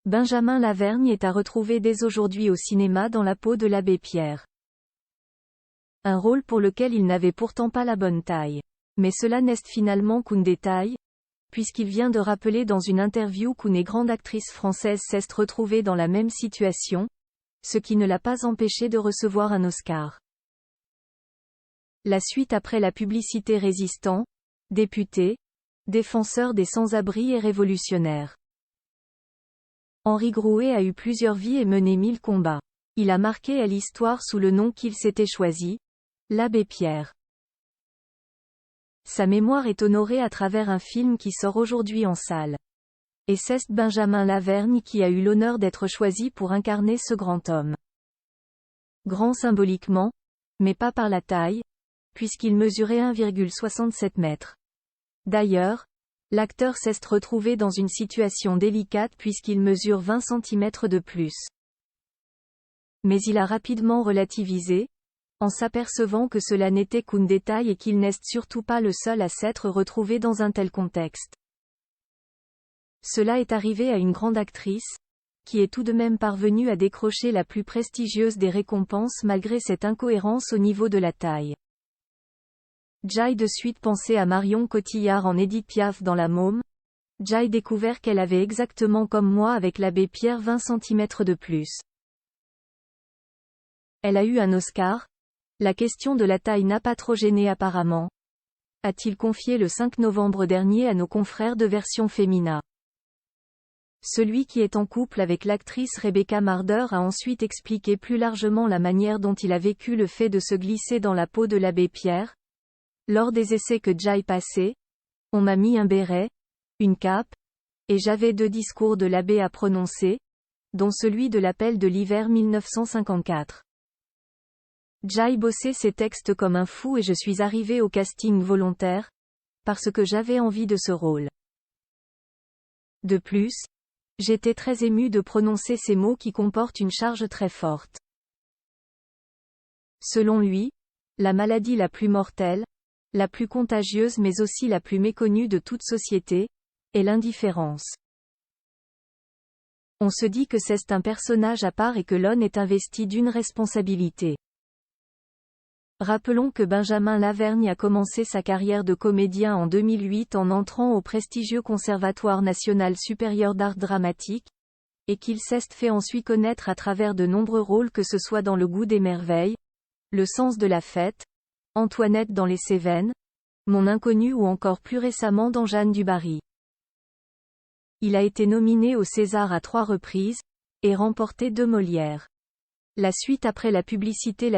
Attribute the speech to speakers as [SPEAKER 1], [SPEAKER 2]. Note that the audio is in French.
[SPEAKER 1] Benjamin Lavergne est à retrouver dès aujourd'hui au cinéma dans la peau de l'abbé Pierre. Un rôle pour lequel il n'avait pourtant pas la bonne taille. Mais cela n'est finalement qu'un détail, puisqu'il vient de rappeler dans une interview qu'une grande actrice française s'est retrouvée dans la même situation, ce qui ne l'a pas empêché de recevoir un Oscar. La suite après la publicité résistant, député, défenseur des sans-abri et révolutionnaire. Henri Grouet a eu plusieurs vies et mené 1000 combats. Il a marqué à l'histoire sous le nom qu'il s'était choisi, l'abbé Pierre. Sa mémoire est honorée à travers un film qui sort aujourd'hui en salle. Et c'est Benjamin Lavergne qui a eu l'honneur d'être choisi pour incarner ce grand homme. Grand symboliquement, mais pas par la taille, puisqu'il mesurait 1,67 m. D'ailleurs, l'acteur s'est retrouvé dans une situation délicate puisqu'il mesure 20 cm de plus. Mais il a rapidement relativisé, en s'apercevant que cela n'était qu'un détail et qu'il n'est surtout pas le seul à s'être retrouvé dans un tel contexte. Cela est arrivé à une grande actrice, qui est tout de même parvenue à décrocher la plus prestigieuse des récompenses malgré cette incohérence au niveau de la taille. J'ai de suite pensé à Marion Cotillard en Édith Piaf dans La Môme. J'ai découvert qu'elle avait exactement comme moi avec l'abbé Pierre 20 cm de plus. Elle a eu un Oscar. La question de la taille n'a pas trop gêné apparemment, a-t-il confié le 5 novembre dernier à nos confrères de Version Fémina. Celui qui est en couple avec l'actrice Rebecca Marder a ensuite expliqué plus largement la manière dont il a vécu le fait de se glisser dans la peau de l'abbé Pierre. Lors des essais que j'ai passés, on m'a mis un béret, une cape, et j'avais 2 discours de l'abbé à prononcer, dont celui de l'appel de l'hiver 1954. J'ai bossé ces textes comme un fou et je suis arrivé au casting volontaire, parce que j'avais envie de ce rôle. De plus, j'étais très ému de prononcer ces mots qui comportent une charge très forte. Selon lui, la maladie la plus mortelle, la plus contagieuse mais aussi la plus méconnue de toute société, est l'indifférence. On se dit que c'est un personnage à part et que l'on est investi d'une responsabilité. Rappelons que Benjamin Lavergne a commencé sa carrière de comédien en 2008 en entrant au prestigieux Conservatoire national supérieur d'art dramatique, et qu'il s'est fait ensuite connaître à travers de nombreux rôles que ce soit dans Le Goût des merveilles, Le sens de la fête, Antoinette dans Les Cévennes, Mon inconnu ou encore plus récemment dans Jeanne du Barry. Il a été nominé au César à 3 reprises, et remporté 2 Molières. La suite après la publicité.